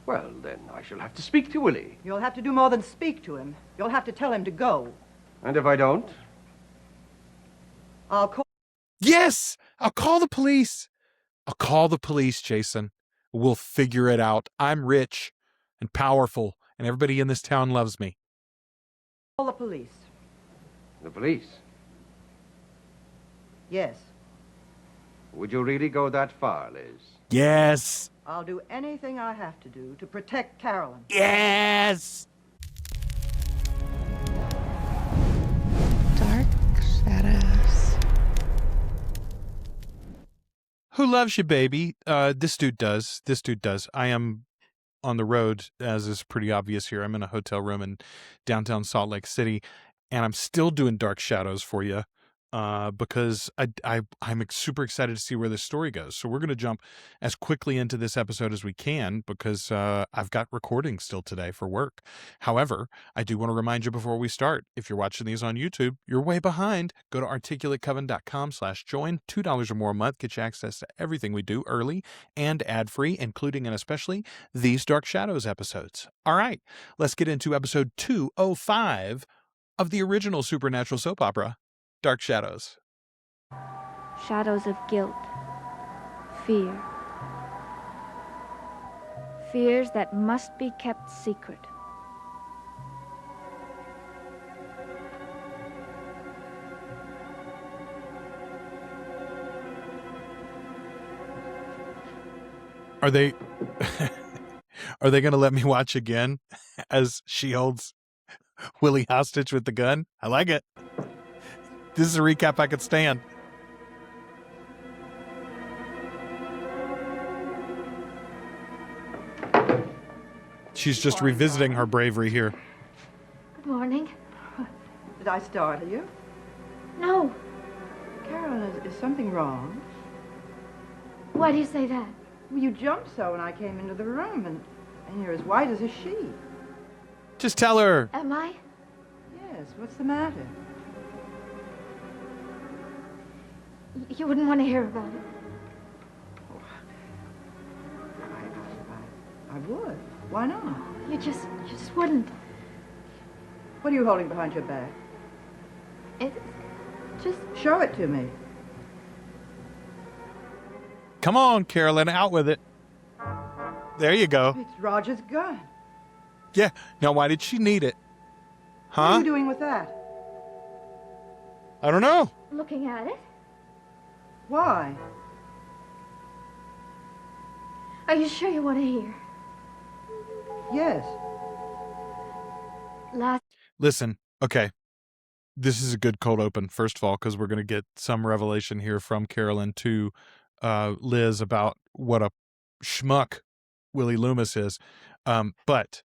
Well, then I shall have to speak to Willie. You'll have to do more than speak to him. You'll have to tell him to go. And if I don't? I'll call... Yes! I'll call the police. I'll call the police, Jason. We'll figure it out. I'm rich and powerful, and everybody in this town loves me. Call the police. The police? Yes. Would you really go that far, Liz? Yes! I'll do anything I have to do to protect Carolyn. Yes! Dark shadows. Who loves you, baby? This dude does. This dude does. I am on the road, as is pretty obvious here. I'm in a hotel room in downtown Salt Lake City, and I'm still doing Dark Shadows for you because I'm super excited to see where this story goes. So we're going to jump as quickly into this episode as we can because I've got recording still today for work. However, I do want to remind you before we start, if you're watching these on YouTube, you're way behind. Go to articulatecoven.com/join. $2 or more a month gets you access to everything we do early and ad-free, including and especially these Dark Shadows episodes. All right, let's get into episode 205 of the original supernatural soap opera, Dark Shadows. Shadows of guilt, fear. Fears that must be kept secret. Are they are they going to let me watch again as she holds Willie hostage with the gun? I like it. This is a recap I could stand. She's just revisiting her bravery here. Good morning. Did I startle you? No. Carolyn, is something wrong? Why do you say that? Well, you jumped so when I came into the room, and you're as white as a sheet. Just tell her. Am I? Yes, what's the matter? You wouldn't want to hear about it. Oh, I would. Why not? You just wouldn't. What are you holding behind your back? It's just... Show it to me. Come on, Carolyn, out with it. There you go. It's Roger's gun. Yeah. Now, why did she need it? Huh? What are you doing with that? I don't know. Looking at it? Why? Are you sure you want to hear? Yes. Listen, okay. This is a good cold open, first of all, because we're going to get some revelation here from Carolyn to Liz about what a schmuck Willie Loomis is. But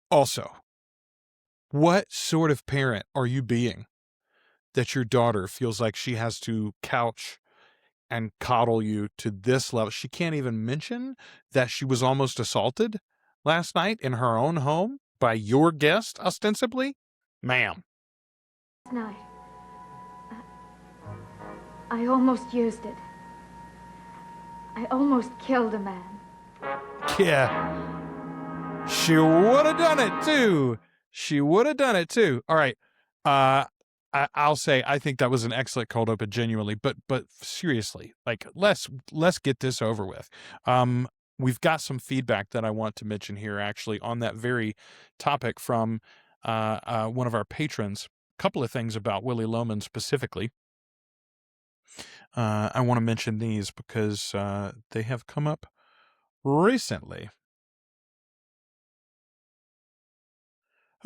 also, what sort of parent are you being that your daughter feels like she has to couch and coddle you to this level? She can't even mention that she was almost assaulted last night in her own home by your guest, ostensibly? Ma'am. Last night, I almost used it. I almost killed a man. Yeah. She would have done it too. She would have done it too. All right. I'll say I think that was an excellent cold open, genuinely. But seriously, like let's get this over with. We've got some feedback that I want to mention here, actually, on that very topic from one of our patrons. A couple of things about Willie Loman specifically. I want to mention these because they have come up recently.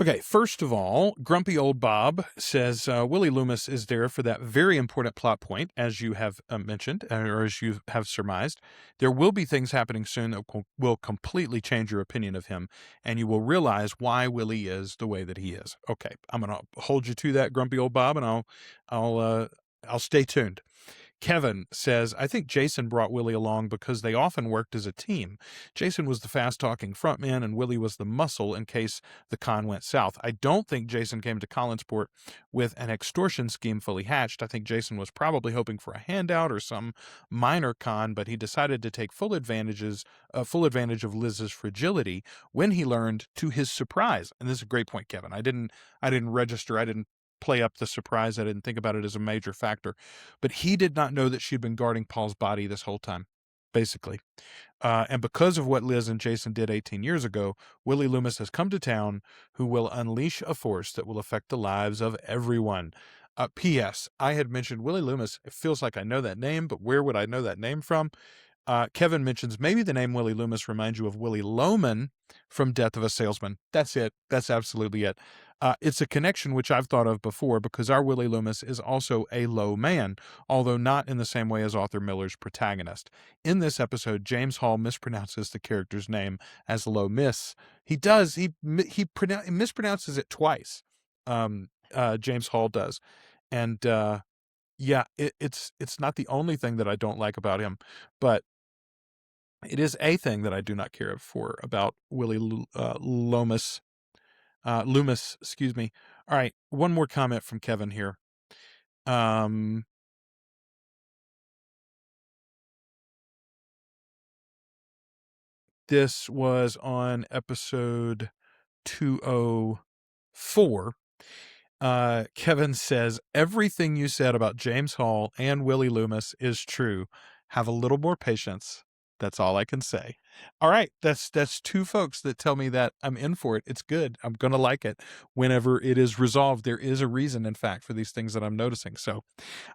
Okay, first of all, Grumpy Old Bob says Willie Loomis is there for that very important plot point, as you have mentioned, or as you have surmised. There will be things happening soon that will completely change your opinion of him, and you will realize why Willie is the way that he is. Okay, I'm going to hold you to that, Grumpy Old Bob, and I'll stay tuned. Kevin says, I think Jason brought Willie along because they often worked as a team. Jason was the fast-talking frontman, and Willie was the muscle in case the con went south. I don't think Jason came to Collinsport with an extortion scheme fully hatched. I think Jason was probably hoping for a handout or some minor con, but he decided to take full advantage of Liz's fragility when he learned, to his surprise. And this is a great point, Kevin. I didn't register. I didn't play up the surprise. I didn't think about it as a major factor, but he did not know that she'd been guarding Paul's body this whole time, basically. And because of what Liz and Jason did 18 years ago, Willie Loomis has come to town, who will unleash a force that will affect the lives of everyone. P.S. I had mentioned Willie Loomis. It feels like I know that name, but where would I know that name from? Kevin mentions maybe the name Willie Loomis reminds you of Willie Loman from Death of a Salesman. That's it. That's absolutely it. It's a connection which I've thought of before because our Willie Loomis is also a low man, although not in the same way as Arthur Miller's protagonist. In this episode, James Hall mispronounces the character's name as Low Miss. He does. He mispronounces it twice. James Hall does. And yeah, it's not the only thing that I don't like about him, but it is a thing that I do not care for about Willie Loomis. Loomis, excuse me. All right, one more comment from Kevin here. This was on episode 204. Kevin says, everything you said about James Hall and Willie Loomis is true. Have a little more patience. That's all I can say. All right. That's two folks that tell me that I'm in for it. It's good. I'm going to like it whenever it is resolved. There is a reason, in fact, for these things that I'm noticing. So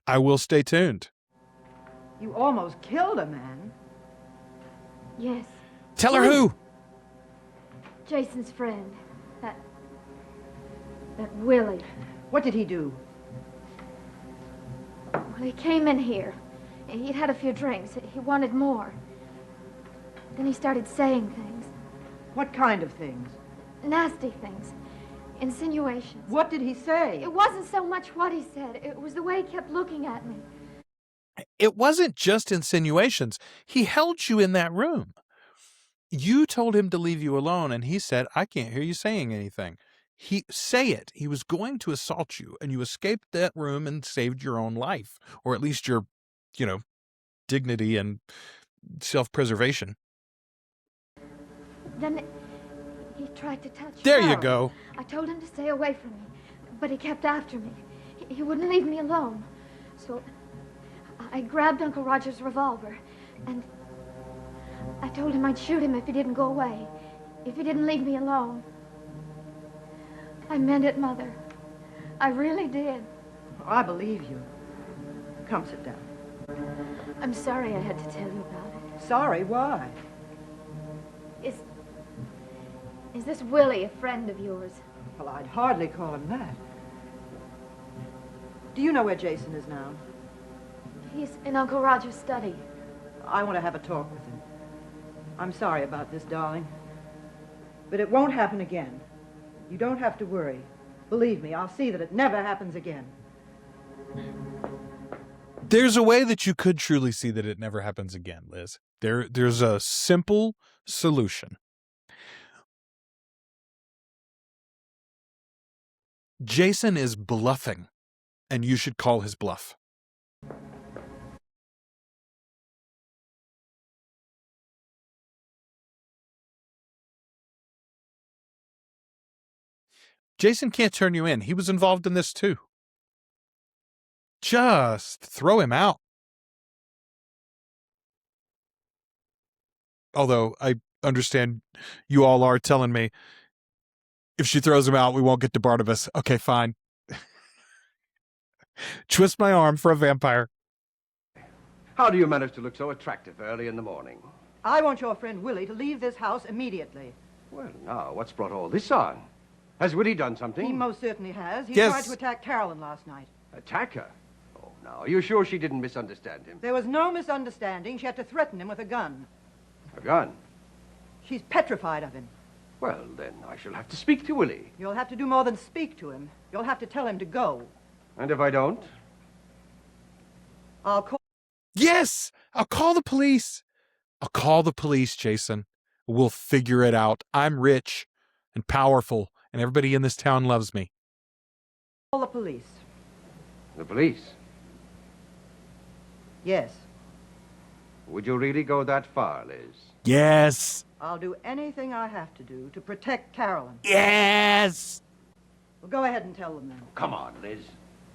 I will stay tuned. You almost killed a man. Yes. Tell her who. Jason's friend. That Willie. What did he do? Well, he came in here. He'd had a few drinks. He wanted more. Then he started saying things. What kind of things? Nasty things. Insinuations. What did he say? It wasn't so much what he said. It was the way he kept looking at me. It wasn't just insinuations. He held you in that room. You told him to leave you alone, and he said, I can't hear you saying anything. Say it. He was going to assault you, and you escaped that room and saved your own life, or at least your, dignity and self-preservation. Then he tried to touch me. There you go. I told him to stay away from me, but he kept after me. He wouldn't leave me alone. So I grabbed Uncle Roger's revolver, and I told him I'd shoot him if he didn't go away, if he didn't leave me alone. I meant it, Mother. I really did. I believe you. Come sit down. I'm sorry I had to tell you about it. Sorry? Why? Is this Willie a friend of yours? Well, I'd hardly call him that. Do you know where Jason is now? He's in Uncle Roger's study. I want to have a talk with him. I'm sorry about this, darling. But it won't happen again. You don't have to worry. Believe me, I'll see that it never happens again. There's a way that you could truly see that it never happens again, Liz. There's a simple solution. Jason is bluffing, and you should call his bluff. Jason can't turn you in. He was involved in this too. Just throw him out. Although I understand you all are telling me if she throws him out, we won't get to Barnabas. Okay, fine. Twist my arm for a vampire. How do you manage to look so attractive early in the morning? I want your friend Willie to leave this house immediately. Well, now, what's brought all this on? Has Willie done something? He most certainly has. He Yes. tried to attack Carolyn last night. Attack her? Oh, now, are you sure she didn't misunderstand him? There was no misunderstanding. She had to threaten him with a gun. A gun? She's petrified of him. Well, then I shall have to speak to Willie. You'll have to do more than speak to him. You'll have to tell him to go. And if I don't? I'll call Yes! I'll call the police. I'll call the police, Jason. We'll figure it out. I'm rich and powerful, and everybody in this town loves me. Call the police. The police? Yes. Would you really go that far, Liz? Yes. I'll do anything I have to do to protect Carolyn. Yes. Well, go ahead and tell them then. Come on, Liz.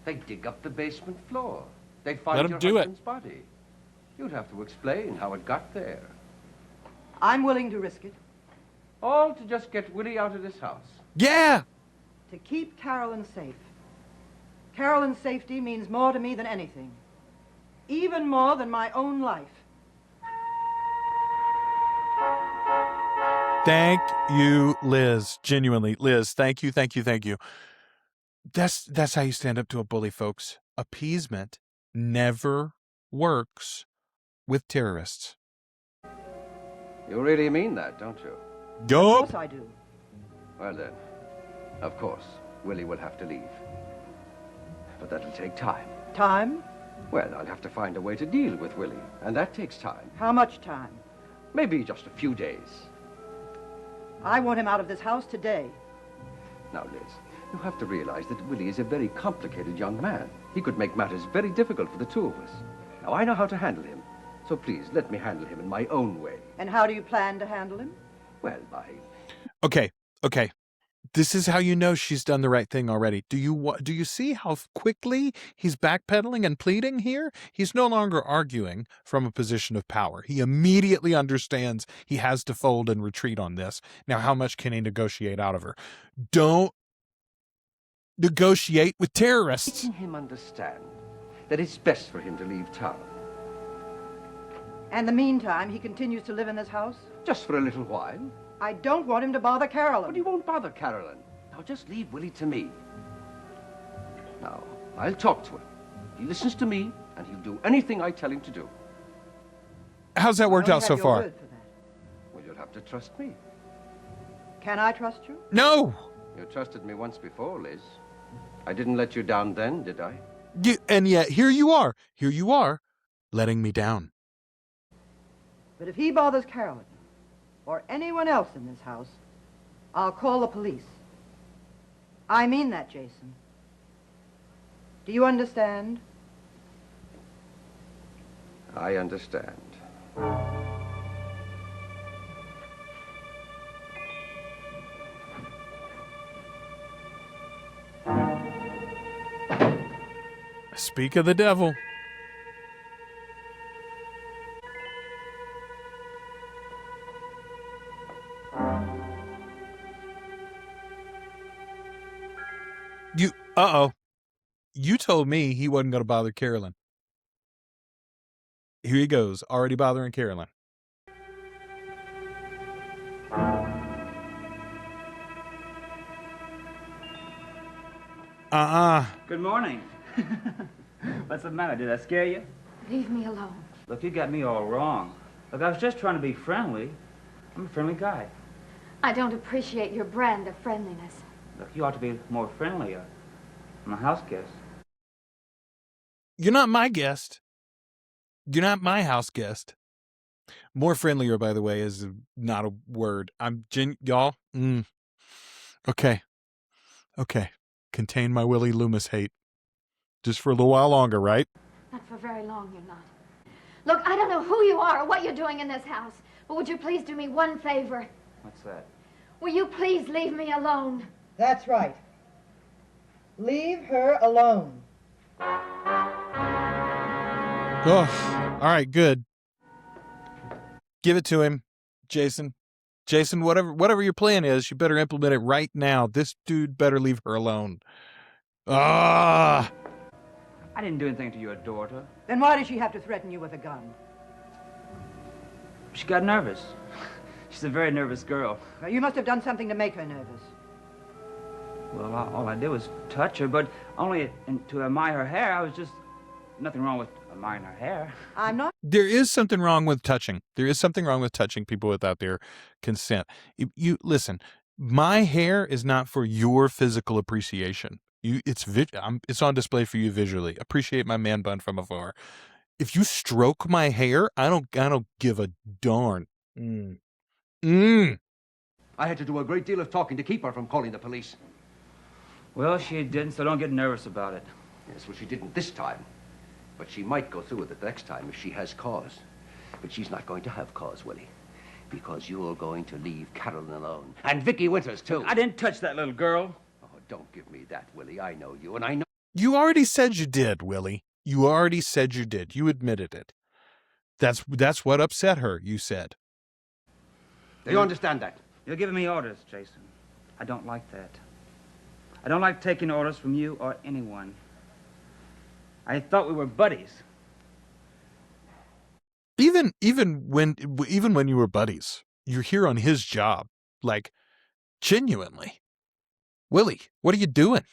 They'd dig up the basement floor. They'd Let find 'em your do it. husband's body. You'd have to explain how it got there. I'm willing to risk it. All to just get Willie out of this house. Yeah. To keep Carolyn safe. Carolyn's safety means more to me than anything. Even more than my own life. Thank you, Liz. Genuinely, Liz. Thank you, thank you, thank you. That's how you stand up to a bully, folks. Appeasement never works with terrorists. You really mean that, don't you? Of Yup. course I do. Well then, of course, Willie will have to leave. But that'll take time. Time? Well, I'll have to find a way to deal with Willie, and that takes time. How much time? Maybe just a few days. I want him out of this house today. Now, Liz, you have to realize that Willie is a very complicated young man. He could make matters very difficult for the two of us. Now, I know how to handle him, so please let me handle him in my own way. And how do you plan to handle him? Well, by... Okay. This is how you know she's done the right thing already. Do you see how quickly he's backpedaling and pleading here? He's no longer arguing from a position of power. He immediately understands he has to fold and retreat on this. Now, how much can he negotiate out of her? Don't negotiate with terrorists. Making him understand that it's best for him to leave town. And in the meantime, he continues to live in this house? Just for a little while. I don't want him to bother Carolyn. But he won't bother Carolyn. Now, just leave Willie to me. Now, I'll talk to him. He listens to me, and he'll do anything I tell him to do. How's that worked I out only so have your far? word for that. Well, you'll have to trust me. Can I trust you? No. You trusted me once before, Liz. I didn't let you down then, did I? And yet, here you are, letting me down. But if he bothers Carolyn, or anyone else in this house, I'll call the police. I mean that, Jason. Do you understand? I understand. Speak of the devil. You told me he wasn't going to bother Carolyn. Here he goes, already bothering Carolyn. Good morning. What's the matter? Did I scare you? Leave me alone. Look, you got me all wrong. Look, I was just trying to be friendly. I'm a friendly guy. I don't appreciate your brand of friendliness. Look, you ought to be more friendly. I'm a house guest. You're not my guest. You're not my house guest. More friendlier, by the way, is not a word. Y'all. Okay. Contain my Willie Loomis hate. Just for a little while longer, right? Not for very long, you're not. Look, I don't know who you are or what you're doing in this house, but would you please do me one favor? What's that? Will you please leave me alone? That's right. Leave her alone. Oh, all right, good. Give it to him, Jason. Jason, whatever your plan is, you better implement it right now. This dude better leave her alone. I didn't do anything to your daughter. Then why does she have to threaten you with a gun? She got nervous. She's a very nervous girl. Well, you must have done something to make her nervous. Well, all I did was touch her, but only to admire her hair. I was just... Nothing wrong with admiring her hair. I'm not. There is something wrong with touching. There is something wrong with touching people without their consent. You listen. My hair is not for your physical appreciation. It's on display for you visually. Appreciate my man bun from afar. If you stroke my hair, I don't give a darn. I had to do a great deal of talking to keep her from calling the police. Well, she didn't, so don't get nervous about it. Yes, well, she didn't this time. But she might go through with it next time if she has cause. But she's not going to have cause, Willie. Because you're going to leave Carolyn alone. And Vicky Winters, too. I didn't touch that little girl. Oh, don't give me that, Willie. I know you, and I know... You already said you did, Willie. You already said you did. You admitted it. That's what upset her, you said. Do you understand that? You're giving me orders, Jason. I don't like that. I don't like taking orders from you or anyone. I thought we were buddies. Even when you were buddies, you're here on his job. Like, genuinely. Willie, what are you doing?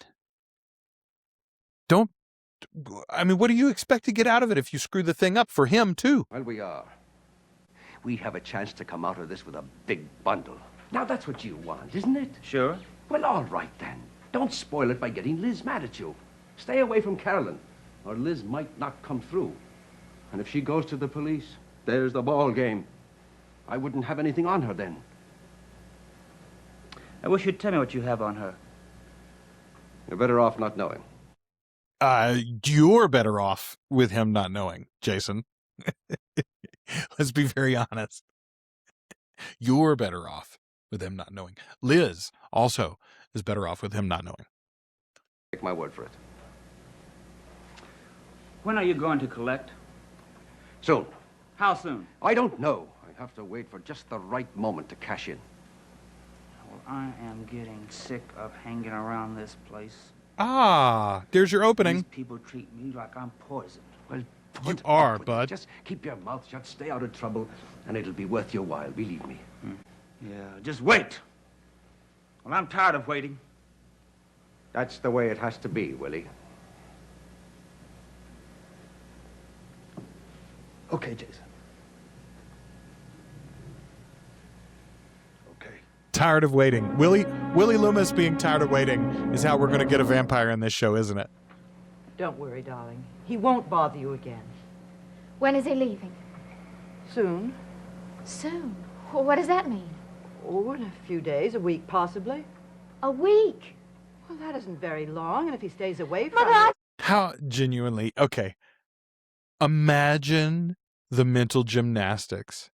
What do you expect to get out of it if you screw the thing up for him, too? Well, we are. We have a chance to come out of this with a big bundle. Now, that's what you want, isn't it? Sure. Well, all right, then. Don't spoil it by getting Liz mad at you. Stay away from Carolyn, or Liz might not come through. And if she goes to the police, there's the ball game. I wouldn't have anything on her then. I wish you'd tell me what you have on her. You're better off not knowing. You're better off with him not knowing, Jason. Let's be very honest. You're better off with him not knowing. Liz also is better off with him not knowing. Take my word for it. When are you going to collect? Soon. How soon? I don't know. I have to wait for just the right moment to cash in. Well, I am getting sick of hanging around this place. Ah, there's your opening. These people treat me like I'm poisoned. Well, You are, bud. Just keep your mouth shut, stay out of trouble, and it'll be worth your while, believe me. Yeah, just wait. Well, I'm tired of waiting. That's the way it has to be, Willie. Okay, Jason. Okay. Tired of waiting. Willie Loomis being tired of waiting is how we're going to get a vampire in this show, isn't it? Don't worry, darling. He won't bother you again. When is he leaving? Soon. Soon. Well, what does that mean? Oh, in a few days, a week possibly. A week? Well, that isn't very long, and if he stays away from Mother, you... How genuinely, okay. Imagine the mental gymnastics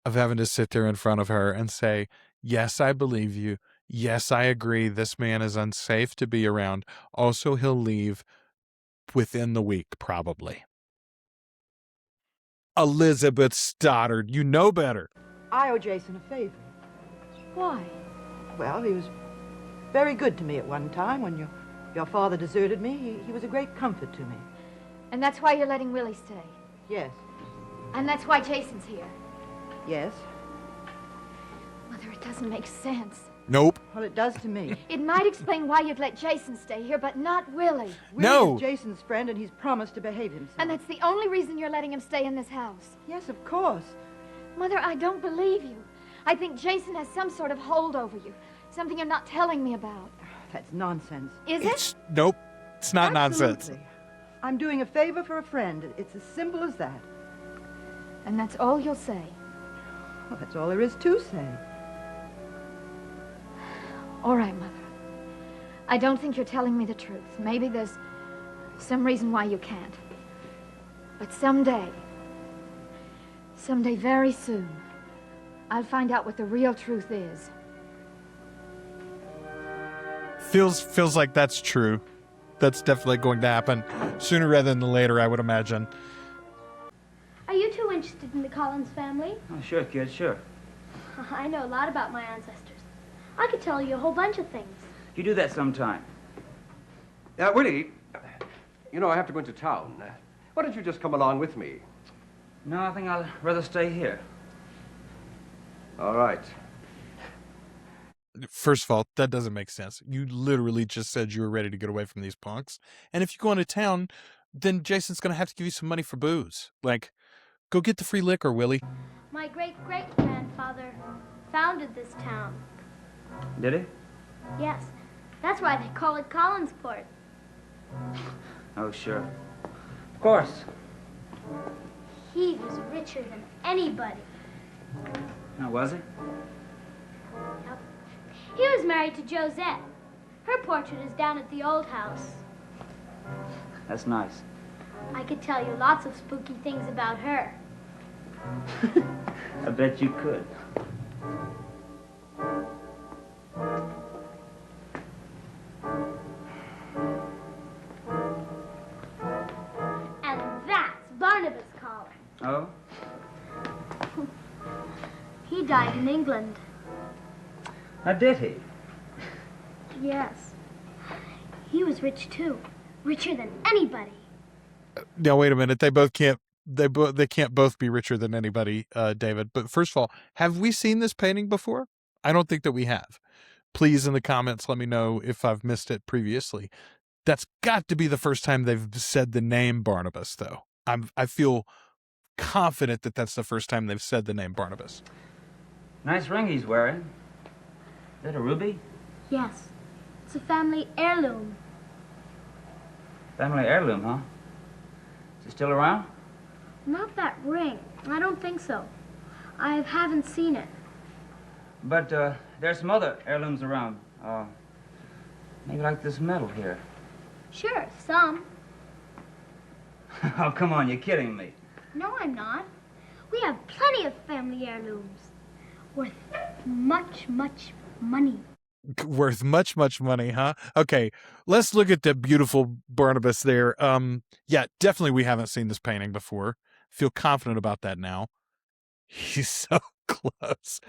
of having to sit there in front of her and say, yes, I believe you. Yes, I agree. This man is unsafe to be around. Also, he'll leave within the week, probably. Elizabeth Stoddard, you know better. I owe Jason a favor. why? Well, he was very good to me at one time when your father deserted me. He was a great comfort to me. And that's why you're letting Willie stay. Yes. And that's why Jason's here. Yes. Mother, it doesn't make sense. Nope. Well, it does to me. It might explain why you'd let Jason stay here, but not Willie. No. Willie is Jason's friend, and he's promised to behave himself. And that's the only reason you're letting him stay in this house. Yes, of course. Mother, I don't believe you. I think Jason has some sort of hold over you. Something you're not telling me about. That's nonsense. Is it? Nope. It's not nonsense. Absolutely. I'm doing a favor for a friend. It's as simple as that. And that's all you'll say. Well, that's all there is to say. All right, Mother. I don't think you're telling me the truth. Maybe there's some reason why you can't. But someday very soon, I'll find out what the real truth is. Feels like that's true. That's definitely going to happen sooner rather than later, I would imagine. Are you two interested in the Collins family? Oh, sure, kid, sure. I know a lot about my ancestors. I could tell you a whole bunch of things. You do that sometime. Willie, you know I have to go into town. Why don't you just come along with me? No, I think I'd rather stay here. All right. First of all, that doesn't make sense. You literally just said you were ready to get away from these punks. And if you go into town, then Jason's going to have to give you some money for booze. Like, go get the free liquor, Willie. My great-great-grandfather founded this town. Did he? Yes, that's why they call it Collinsport. Oh, sure. Of course. He was richer than anybody. Now, was he? Yep. He was married to Josette. Her portrait is down at the old house. That's nice. I could tell you lots of spooky things about her. I bet you could. And that's Barnabas calling. Oh? He died in England. Now, did he? Yes. He was rich too. Richer than anybody. Now, wait a minute. They can't both be richer than anybody, David. But first of all, have we seen this painting before? I don't think that we have. Please, in the comments, let me know if I've missed it previously. That's got to be the first time they've said the name Barnabas, though. I feel confident that that's the first time they've said the name Barnabas. Nice ring he's wearing. Is that a ruby? Yes. It's a family heirloom. Family heirloom, huh? Is it still around? Not that ring. I don't think so. I haven't seen it. But there's some other heirlooms around. Maybe like this medal here. Sure, some. Oh, come on, you're kidding me. No, I'm not. We have plenty of family heirlooms. Worth much, much money. Worth much, much money, huh? Okay, let's look at the beautiful Barnabas there. Yeah, definitely we haven't seen this painting before. Feel confident about that now. He's so close.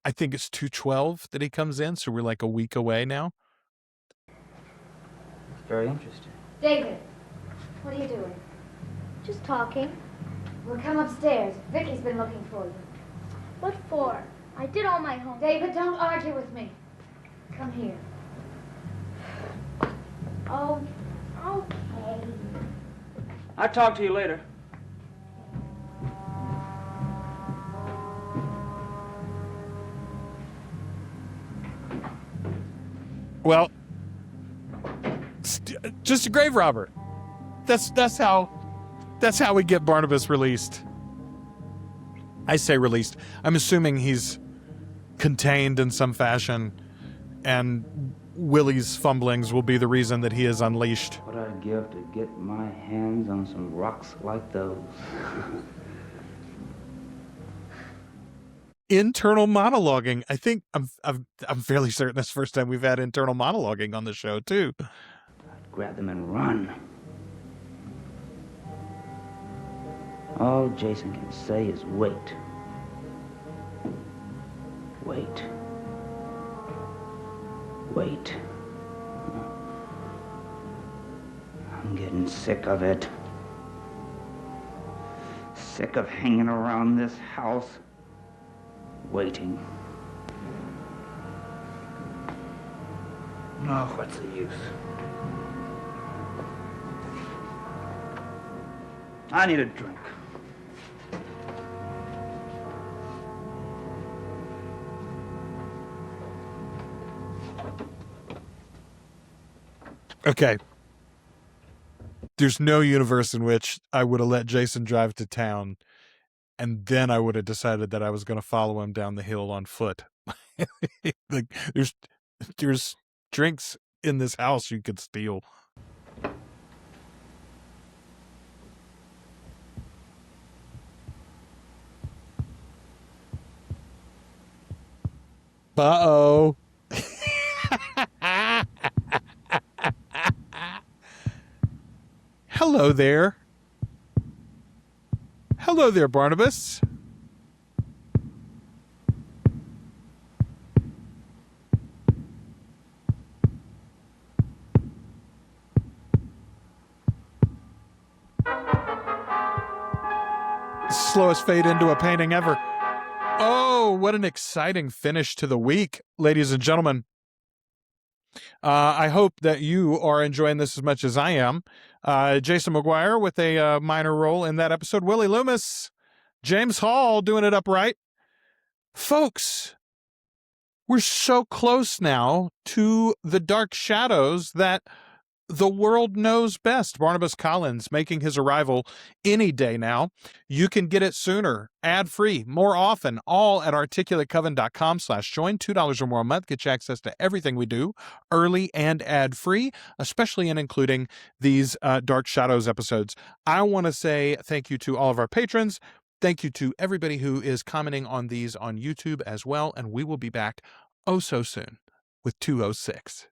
I think it's 2/12 that he comes in, so we're like a week away now. It's very interesting. David, what are you doing? Just talking. Well, come upstairs. Vicky's been looking for you. What for? I did all my homework. David, don't argue with me. Come here. Oh, okay. I'll talk to you later. Well, just a grave robber. That's how we get Barnabas released. I say released. I'm assuming he's contained in some fashion, and Willie's fumblings will be the reason that he is unleashed. What I'd give to get my hands on some rocks like those. Internal monologuing. I think I'm fairly certain that's the first time we've had internal monologuing on the show too. I'd grab them and run. All Jason can say is wait. Wait. Wait. I'm getting sick of it. Sick of hanging around this house, waiting. Oh, what's the use? I need a drink. Okay. There's no universe in which I would have let Jason drive to town and then I would have decided that I was going to follow him down the hill on foot. Like, there's drinks in this house you could steal. Uh-oh. Hello there. Hello there, Barnabas. Slowest fade into a painting ever. Oh, what an exciting finish to the week, ladies and gentlemen. I hope that you are enjoying this as much as I am. Jason McGuire with a minor role in that episode. Willie Loomis, James Hall doing it upright. Folks, we're so close now to the Dark Shadows that the world knows best, Barnabas Collins, making his arrival any day now. You can get it sooner, ad-free, more often, all at articulatecoven.com/join. $2 or more a month gets you access to everything we do, early and ad-free, especially in including these Dark Shadows episodes. I want to say thank you to all of our patrons. Thank you to everybody who is commenting on these on YouTube as well, and we will be back oh so soon with 206.